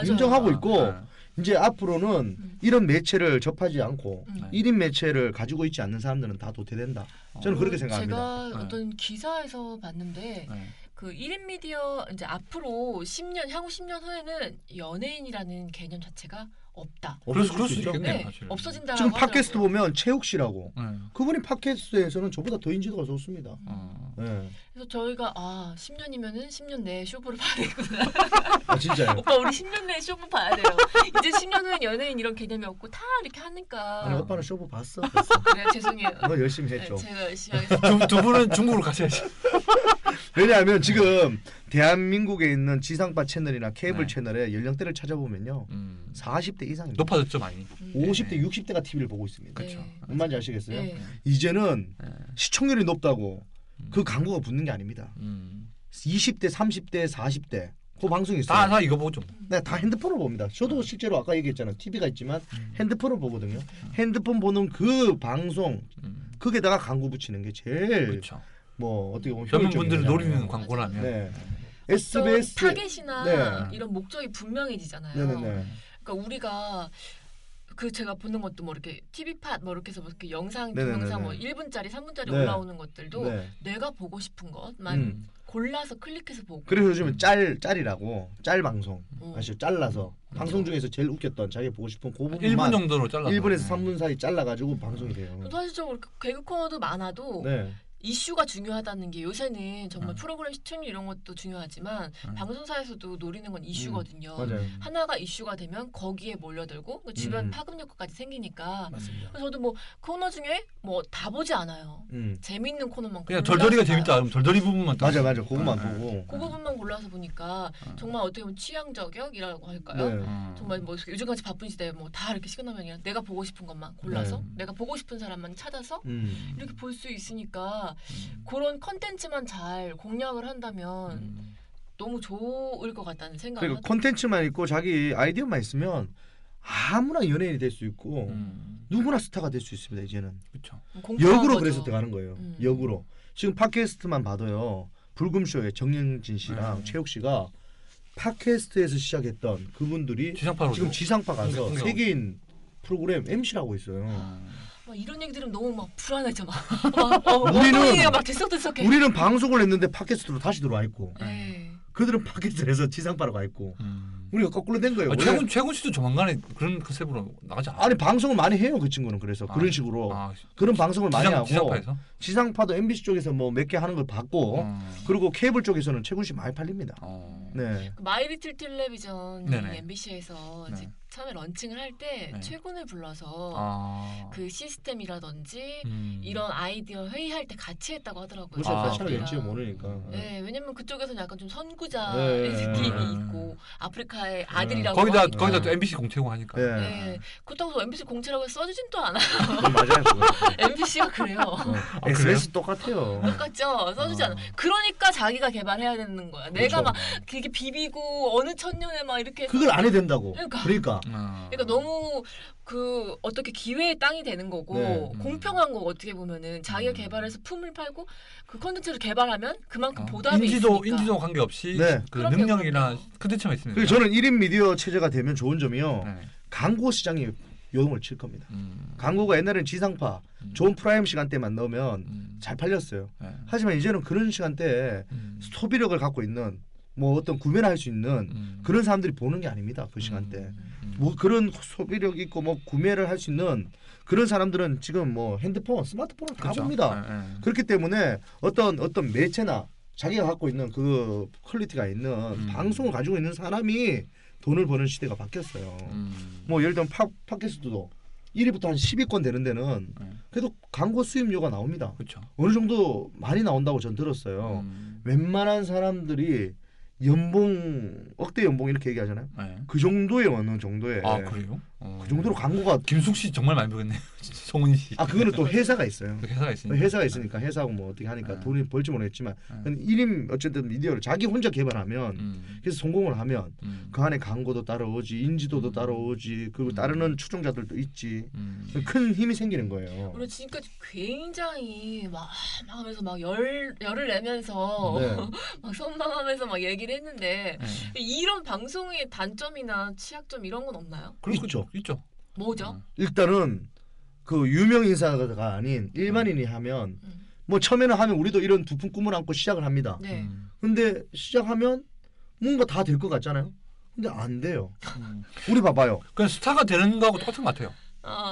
인정하고 있고 이제 앞으로는 이런 매체를 접하지 않고 1인 매체를 가지고 있지 않는 사람들은 다 도태된다. 저는 그렇게 생각합니다. 제가 어떤 기사에서 봤는데 그 1인 미디어 이제 앞으로 10년 향후 10년 후에는 연예인이라는 개념 자체가 없다. 그럴 수 있겠네요. 네, 없어진다. 지금 팟캐스트 보면 최욱 씨라고 그분이 팟캐스트에서는 저보다 더 인지도가 좋습니다. 네. 그래서 저희가 10년이면은 10년 내에 쇼부를 봐야 되구나. 아 진짜요? 오빠 우리 10년 내에 쇼부 봐야 돼요. 이제 10년 후엔 연예인 이런 개념이 없고 다 이렇게 하니까. 아니 오빠는 쇼부 봤어. 그래요 죄송해요. 너 열심히 했죠. 네, 제가 열심히 하겠습니다. 두 분은 중국으로 가셔야지. 왜냐하면 지금 대한민국에 있는 지상파 채널이나 케이블 채널의 연령대를 찾아보면요 40대 이상입니다. 높아졌죠 많이. 50대 60대가 TV를 보고 있습니다. 그렇죠. 뭔 말인지 아시겠어요? 네. 이제는 시청률이 높다고 그 광고가 붙는 게 아닙니다. 20대, 30대, 40대 그 방송이 있어요. 다 이거 보죠. 네, 다 핸드폰을 봅니다. 저도 실제로 아까 얘기했잖아요. TV가 있지만 핸드폰을 보거든요. 핸드폰 보는 그 방송 거기에다가 광고 붙이는 게 제일 그렇죠. 뭐 어떻게 보면 젊은 분들을 효율적인 노리는 광고라면. 네. SBS 타겟이나 이런 목적이 분명해지잖아요. 네네네. 그러니까 우리가 그 제가 보는 것도 뭐 이렇게 TV팟 뭐 이렇게 해서 뭐 이렇게 영상 네네네네. 동영상 뭐 1분짜리 3분짜리 네. 올라오는 것들도 네. 내가 보고 싶은 것만 골라서 클릭해서 보고. 그래서 요즘은 짤이라고 짤 방송 아시죠? 잘라서 방송 중에서 제일 웃겼던 자기가 보고 싶은 그 부분만 1분 정도로 잘라. 1분에서 3분 사이 잘라가지고 방송이 돼요. 사실적으로 개그 코너도 많아도 네. 이슈가 중요하다는 게 요새는 정말 프로그램 시청률 이런 것도 중요하지만 방송사에서도 노리는 건 이슈거든요. 맞아요. 하나가 이슈가 되면 거기에 몰려들고 그 주변 파급 효과까지 생기니까. 맞습니다. 그래서 저도 뭐 코너 중에 뭐 다 보지 않아요. 재밌는 코너만 그냥 덜덜이가 골라서 재밌다. 그럼 덜덜이 부분만. 맞아 그것만 보고. 그 부분만 골라서 보니까 정말 어떻게 보면 취향 저격이라고 할까요? 네. 정말 뭐 요즘같이 바쁜 시대에 뭐 다 이렇게 시간 나면 그냥 내가 보고 싶은 것만 골라서 내가 보고 싶은 사람만 찾아서 이렇게 볼 수 있으니까 그런 컨텐츠만 잘 공략을 한다면 너무 좋을 것 같다는 생각을 그리고 콘텐츠만 있고 자기 아이디어만 있으면 아무나 연예인이 될 수 있고 누구나 스타가 될 수 있습니다. 이제는. 그렇죠. 역으로 그래서 들어가는 거예요. 역으로. 지금 팟캐스트만 봐도요. 불금쇼에 정영진 씨랑 최욱 씨가 팟캐스트에서 시작했던 그분들이 지상파로 지금 지상파 가서 그러니까. 세계인 프로그램 MC라고 있어요. 막 이런 얘기 들으면 너무 막 불안해져 막. 우리는 막 들썩들썩해. 우리는 방송을 했는데 팟캐스트로 다시 들어와 있고 네. 그들은 팟캐스트에서 지상파로 가 있고 우리가 거꾸로 된 거예요. 원래 최군 씨도 조만간에 그런 컨셉으로 나가지 않아요? 아니 방송을 많이 해요 그 친구는. 그래서 그런 식으로 그런 방송을 많이 하고 지상파에서? 지상파도 MBC 쪽에서 뭐 몇 개 하는 걸 봤고 그리고 케이블 쪽에서는 최군 씨 많이 팔립니다. 네. 그 마이리틀 텔레비전이 네네. MBC에서 네. 처음에 런칭을 할 때 네. 최군을 불러서 그 시스템이라든지 이런 아이디어 회의할 때 같이 했다고 하더라고요. 그렇죠. 같이 그때랑. 하겠지 모르니까. 네, 왜냐면 그쪽에서는 약간 좀 선구자의 네. 느낌이 있고 아프리카의 아들이라고 거기다 하니까. 거기다 또 MBC 공채고 하니까. 네. 네, 그렇다고 해서 MBC 공채라고 써주진 또 않아요. 맞아요. MBC가 그래요. SBS 똑같아요. 똑같죠. 써주지 않아. 그러니까 자기가 개발해야 되는 거야. 내가 막 그게 비비고 어느 천년에 막 이렇게 해서 그걸 안 해야 된다고. 그러니까 그러니까 너무 그 어떻게 기회의 땅이 되는 거고 네. 공평한 거 어떻게 보면은 자기가 개발해서 품을 팔고 그 컨텐츠를 개발하면 그만큼 보답이 있으니까. 인지도 관계없이 네. 그 그럼요, 능력이나 그럼요. 컨텐츠만 있으면. 그리고 저는 1인 미디어 체제가 되면 좋은 점이요. 네. 광고 시장이 요동을 칠 겁니다. 광고가 옛날에는 지상파 좋은 프라임 시간대만 넣으면 잘 팔렸어요. 네. 하지만 이제는 그런 시간대에 소비력을 갖고 있는 뭐 어떤 구매를 할 수 있는 그런 사람들이 보는 게 아닙니다. 그 시간대. 뭐 그런 소비력 있고 뭐 구매를 할 수 있는 그런 사람들은 지금 뭐 핸드폰, 스마트폰을 다 그렇죠. 봅니다. 네. 그렇기 때문에 어떤 매체나 자기가 갖고 있는 그 퀄리티가 있는 방송을 가지고 있는 사람이 돈을 버는 시대가 바뀌었어요. 뭐 예를 들면 팟캐스트도 1위부터 한 10위권 되는 데는 그래도 광고 수입료가 나옵니다. 그렇죠. 어느 정도 많이 나온다고 전 들었어요. 웬만한 사람들이 연봉 억대 연봉 이렇게 얘기하잖아요. 네. 그 정도의 어느 정도의 아 그래요? 그 정도로 광고가 김숙 씨 정말 많이 벌겠네요. 송은 씨. 아 그거는 또 회사가 있어요. 회사가 있으니까 회사하고 뭐 어떻게 하니까 돈이 벌지 모르겠지만 1인 어쨌든 미디어를 자기 혼자 개발하면 그래서 성공을 하면 그 안에 광고도 따라오지 인지도도 따라오지 그리고 따르는 추종자들도 있지 큰 힘이 생기는 거예요. 우리 지금까지 굉장히 막 하면서 막 열을 내면서 네. 막 선망하면서 막 얘기를 했는데 이런 방송의 단점이나 취약점 이런 건 없나요? 있죠. 뭐죠? 일단은 그 유명 인사가 아닌 일반인이 하면 뭐 처음에는 하면 우리도 이런 두푼 꿈을 안고 시작을 합니다. 네. 근데 시작하면 뭔가 다 될 것 같잖아요. 근데 안 돼요. 우리 봐봐요. 그냥 스타가 되는 거하고 똑같은 것 같아요.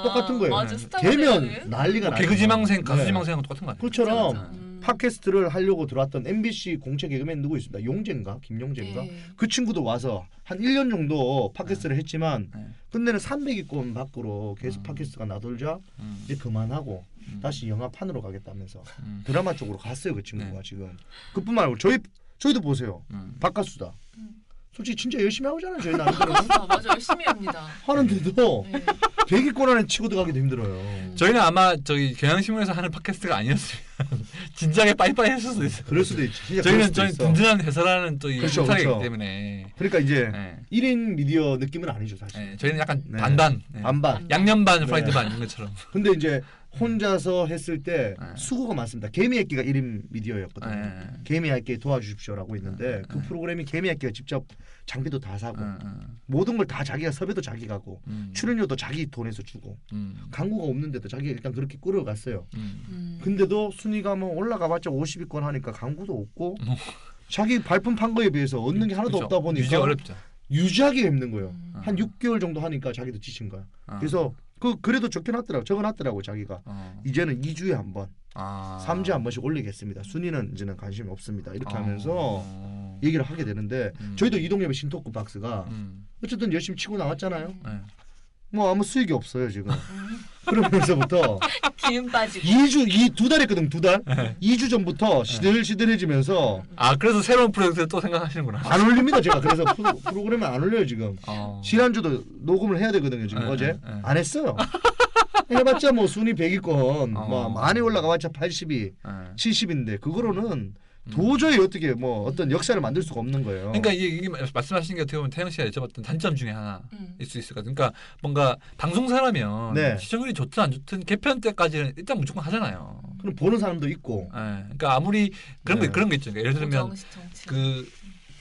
똑같은 거예요. 맞아, 되면 난리가 나요. 개그 지망생, 가수 지망생하고 똑같은 것 같아요. 그것처럼 팟캐스트를 하려고 들어왔던 MBC 공채 개그맨 누구 있습니다. 용재인가? 김용재인가? 그 친구도 와서 한 1년 정도 팟캐스트를 했지만 끝내는 300위권 밖으로 계속 팟캐스트가 나돌자 이제 그만하고 다시 영화판으로 가겠다면서 드라마 쪽으로 갔어요. 그 친구가 지금. 그뿐만 아니고 저희도 보세요. 바깥수다. 솔직히 진짜 열심히 하잖아요. 저희 나름대로. 맞아 열심히 합니다. 하는데도 100위권 안에 치고 들어가기도 힘들어요. 저희는 아마 저기 경향신문에서 하는 팟캐스트가 아니었으면 진작에 빠이빠이 했을 수도 있어요. 그럴 수도 있지. 저희는 든든한 회사라는 또 그렇죠, 회사이기 때문에. 그러니까 이제 1인 미디어 느낌은 아니죠 사실. 저희는 약간 반반. 양념 반, 프라이드 반 이런 것처럼. 근데 이제 혼자서 했을 때 수고가 많습니다. 개미핥기가 1인 미디어였거든요. 개미핥기 도와주십시오라고 있는데 그 프로그램이 개미핥기가 직접 장비도 다 사고 모든 걸 다 자기가 섭외도 자기가 하고 출연료도 자기 돈에서 주고 광고가 없는데도 자기가 일단 그렇게 끌어갔어요. 근데도 순위가 뭐 올라가봤자 50위권 하니까 광고도 없고 자기 발품 판 거에 비해서 얻는 게 하나도 없다 보니까 유지가 어렵죠. 유지하기가 힘든 거예요. 한 6개월 정도 하니까 자기도 지친 거야. 그래서 그래도 적어놨더라고 자기가. 이제는 2주에 한 번, 3주에 한 번씩 올리겠습니다. 순위는 이제는 관심이 없습니다. 이렇게 하면서 얘기를 하게 되는데 저희도 이동엽의 신토크 박스가 어쨌든 열심히 치고 나왔잖아요. 뭐 아무 수익이 없어요 지금. 그러면서부터 기운 빠지고 2두 달 했거든 2달. 2주 전부터 시들시들해지면서 그래서 새로운 프로젝트를 또 생각하시는구나. 안 올립니다 제가. 그래서 프로그램을 안 올려요 지금. 지난주도 녹음을 해야 되거든요 지금 어제. 안 했어요. 해봤자 뭐 순위 100위권 뭐 많이 올라가봤자 80위 70인데 그거로는 도저히 어떻게 뭐 어떤 역사를 만들 수가 없는 거예요. 그러니까 이게 말씀하신 게 어떻게 보면 태영 씨가 여쭤봤던 단점 중에 하나일 수 있을 것 같아요. 그러니까 뭔가 방송사라면 시청률이 좋든 안 좋든 개편 때까지는 일단 무조건 하잖아요. 그럼 보는 사람도 있고. 그러니까 아무리 그런 거 있죠. 그러니까 예를 들면 그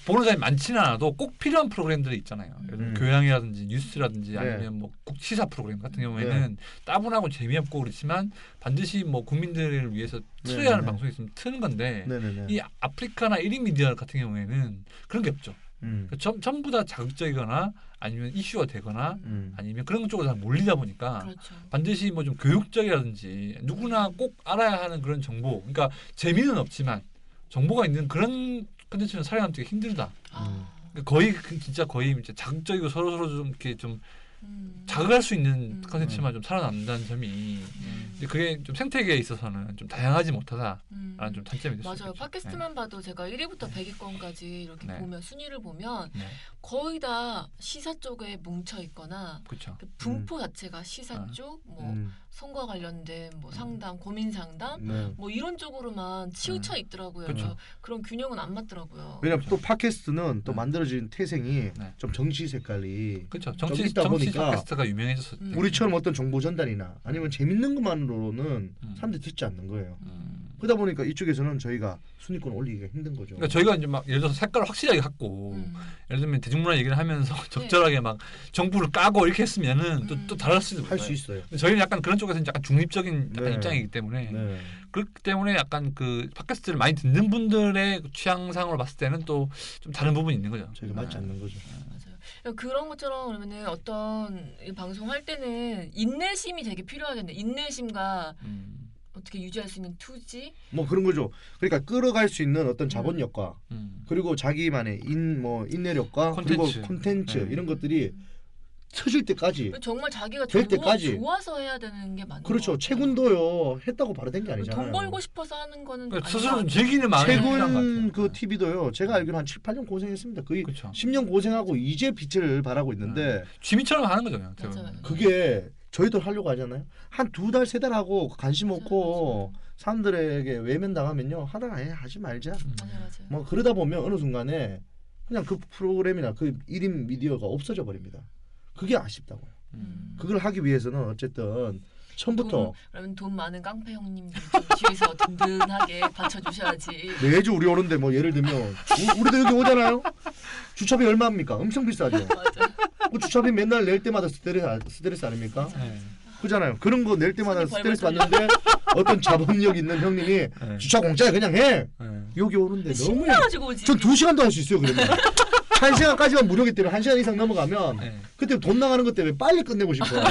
보는 사람이 많지는 않아도 꼭 필요한 프로그램들이 있잖아요. 예를 들면 교양이라든지 뉴스라든지 아니면 뭐 시사 프로그램 같은 경우에는 따분하고 재미없고 그렇지만 반드시 뭐 국민들을 위해서 틀어야 하는 방송이 있으면 트는 건데 이 아프리카나 1인 미디어 같은 경우에는 그런 게 없죠. 그러니까 전부 다 자극적이거나 아니면 이슈가 되거나 아니면 그런 쪽으로 다 몰리다 보니까 반드시 뭐 좀 교육적이라든지 누구나 꼭 알아야 하는 그런 정보. 그러니까 재미는 없지만 정보가 있는 그런 컨텐츠는 촬영하기 되게 힘들다. 거의 진짜 거의 이제 자극적이고 서로 좀 이렇게 좀 자극할 수 있는 컨텐츠만 좀 살아남는다는 점이 이제 그게 좀 생태계에 있어서는 좀 다양하지 못하다라는 좀 단점이 됐어요. 맞아요. 팟캐스트만 봐도 제가 1위부터 100위권까지 이렇게 보면 순위를 보면 거의 다 시사 쪽에 뭉쳐 있거나 그 분포 자체가 시사 쪽, 뭐 선거와 관련된 뭐 상담, 고민 상담, 뭐 이런 쪽으로만 치우쳐 있더라고요. 그런 균형은 안 맞더라고요. 왜냐면 또 팟캐스트는 또 만들어진 태생이 좀 정치 색깔이 정치 있다 보니까 팟캐스트가 유명해졌었죠. 우리처럼 어떤 정보 전달이나 아니면 재밌는 것만으로는 사람들이 듣지 않는 거예요. 그러다 보니까 이쪽에서는 저희가 순위권 올리기가 힘든 거죠. 그러니까 저희가 이제 막 예를 들어서 색깔을 확실하게 갖고 예를 들면 대중문화 얘기를 하면서 적절하게 막 정부를 까고 이렇게 했으면은 또 다를 수도 할 수 있어요. 저희는 약간 그런 쪽에서는 약간 중립적인 약간 입장이기 때문에 그렇기 때문에 약간 그 팟캐스트를 많이 듣는 분들의 취향상으로 봤을 때는 또 좀 다른 부분이 있는 거죠. 저희가 맞지 않는 거죠. 맞아요. 그런 것처럼 그러면은 어떤 방송할 때는 인내심이 되게 필요하겠네. 인내심과 어떻게 유지할 수 있는 투지? 뭐 그런 거죠. 그러니까 끌어갈 수 있는 어떤 자본력과 그리고 자기만의 인내력과 그리고 콘텐츠 이런 것들이 터질 때까지 정말 자기가 될 때까지. 좋아서 해야 되는 게 맞는 그렇죠. 것 같아요. 채군도요 했다고 바로 된 게 아니잖아요. 돈 벌고 싶어서 하는 거는 그러니까 스스로 좀 즐기는 마음이 필요한 것 채군 같아요. 그 TV도요. 제가 알기로 한 7, 8년 고생했습니다. 거의 그렇죠. 10년 고생하고 이제 빛을 발하고 있는데 취미처럼 하는 거죠. 그냥. 맞아요. 그게 저희도 하려고 하잖아요. 한 2달, 3달 하고 관심 없고 사람들에게 외면당하면요. 하다가 하지 말자. 맞아요. 뭐 그러다 보면 어느 순간에 그냥 그 프로그램이나 그 1인 미디어가 없어져 버립니다. 그게 아쉽다고요. 그걸 하기 위해서는 어쨌든 처음부터 그러면 돈 많은 깡패 형님들 좀 뒤에서 든든하게 받쳐주셔야지. 매주 우리 오는데 뭐 예를 들면 우리도 여기 오잖아요. 주차비 얼마입니까? 엄청 비싸죠. 맞아. 그 주차비 맨날 낼 때마다 스트레스 아닙니까? 네. 그잖아요. 그런 거 낼 때마다 손이 스트레스 벌벌 받는데 어떤 자본력 있는 형님이 주차 공짜에 그냥 해. 여기 오는데 너무 신나가지고 오지. 전 2시간도 할 수 있어요. 그러면 1시간까지만 무료기 때문에 1시간 이상 넘어가면 그때 돈 나가는 것 때문에 빨리 끝내고 싶어요.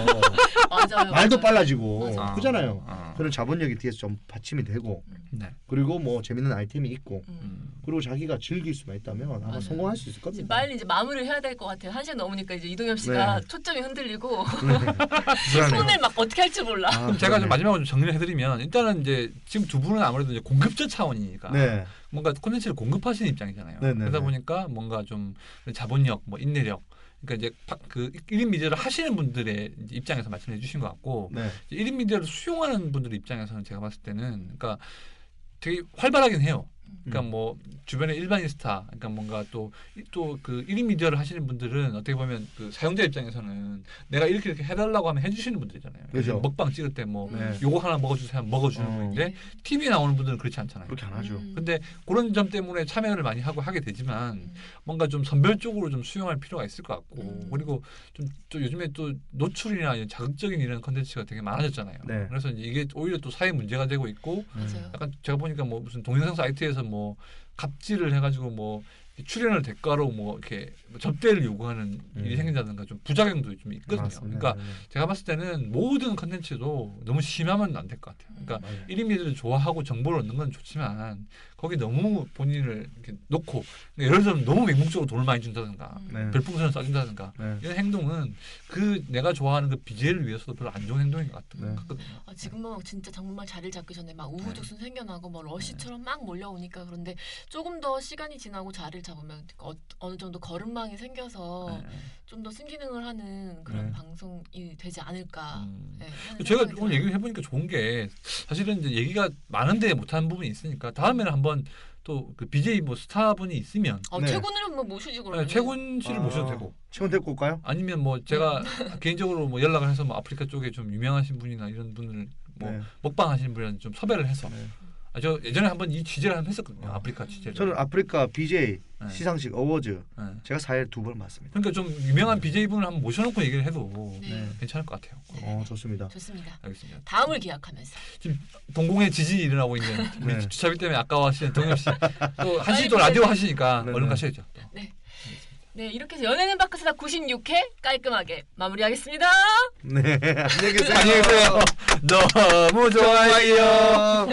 맞아요. 말도 빨라지고 맞아. 그잖아요. 그런 자본력이 뒤에서 좀 받침이 되고 네. 그리고 뭐 재밌는 아이템이 있고 그리고 자기가 즐길 수만 있다면 아마 맞아요. 성공할 수 있을 지금 겁니다. 빨리 이제 마무리를 해야 될 것 같아요. 1시간 넘으니까 이제 이동엽 씨가 네. 초점이 흔들리고 불안해요. 손을 막 어떻게 할지 몰라. 그럼 제가 좀 불안해요. 마지막으로 좀 정리를 해드리면 일단은 이제 지금 두 분은 아무래도 이제 공급자 차원이니까 네. 뭔가 콘텐츠를 공급하시는 입장이잖아요. 네네네. 그러다 보니까 뭔가 좀 자본력, 뭐 인내력, 그러니까 이제 그 1인 미디어를 하시는 분들의 이제 입장에서 말씀해 주신 것 같고 네. 1인 미디어를 수용하는 분들의 입장에서는 제가 봤을 때는 그러니까 되게 활발하긴 해요. 그러니까 뭐 주변에 일반인 스타, 그러니까 뭔가 또 그 1인 미디어를 하시는 분들은 어떻게 보면 그 사용자 입장에서는 내가 이렇게 해달라고 하면 해주시는 분들이잖아요. 그렇죠. 먹방 찍을 때 뭐 네. 요거 하나 먹어주세요 하면 먹어주는 분인데 TV에 나오는 분들은 그렇지 않잖아요. 그렇게 안 하죠. 근데 그런 점 때문에 참여를 많이 하게 되지만 뭔가 좀 선별적으로 좀 수용할 필요가 있을 것 같고 그리고 또 요즘에 또 노출이나 이런 자극적인 이런 컨텐츠가 되게 많아졌잖아요. 네. 그래서 이제 이게 오히려 또 사회 문제가 되고 있고 맞아요. 약간 제가 보니까 뭐 무슨 동영상 사이트에서 뭐 갑질을 해가지고 뭐 출연을 대가로 뭐 이렇게 접대를 요구하는 일이 생긴다든가 좀 부작용도 좀 있거든요. 맞습니다. 그러니까 제가 봤을 때는 모든 컨텐츠도 너무 심하면 안 될 것 같아요. 그러니까 맞아요. 1인 미디어를 좋아하고 정보를 얻는 건 좋지만 거기 너무 본인을 이렇게 놓고 예를 들면 너무 맹목적으로 돈을 많이 준다든가 네. 별풍선을 쏴준다든가 네. 이런 행동은 그 내가 좋아하는 그 BJ를 위해서도 별로 안 좋은 행동인 것 네. 같거든요. 지금 막 진짜 정말 자리를 잡기 전에 막 우후죽순 생겨나고 뭐 러시처럼 막 몰려오니까 그런데 조금 더 시간이 지나고 자리를 잡으면 어느 정도 거름망이 생겨서 좀 더 순기능을 하는 그런 네. 방송이 되지 않을까. 네, 하는 제가 생각이 오늘 들어요. 얘기를 해보니까 좋은 게 사실은 이제 얘기가 많은데 못하는 부분이 있으니까 다음에는 한번 또 그 BJ 뭐 스타분이 있으면 네. 최군을 뭐 모시지 그러면. 최군 씨를 모셔도 되고 최근 데리고 올까요? 아니면 뭐 제가 개인적으로 뭐 연락을 해서 뭐 아프리카 쪽에 좀 유명하신 분이나 이런 분을 뭐 네. 먹방 하시는 분이랑 좀 섭외를 해서 네. 저 예전에 한번 이 취재를 한번 했었거든요. 아프리카 취재를. 저는 아프리카 BJ 네. 시상식 어워즈 네. 제가 4일 2번 봤습니다. 그러니까 좀 유명한 BJ 분을 한번 모셔놓고 얘기를 해도 네. 괜찮을 것 같아요. 좋습니다. 좋습니다. 알겠습니다. 다음을 기약하면서. 지금 동공의 지진이 일어나고 있는 우리 네. 주차비 때문에 아까워하시는 동엽 씨. 또 한시 빨리 또 라디오 보내주세요. 하시니까 네, 얼른 네. 가셔야죠. 또. 네, 이렇게 해서 연예는 바크스다 96회 깔끔하게 마무리하겠습니다. 네. 안녕히 계세요. 안녕히 계세요. 너무 좋아요.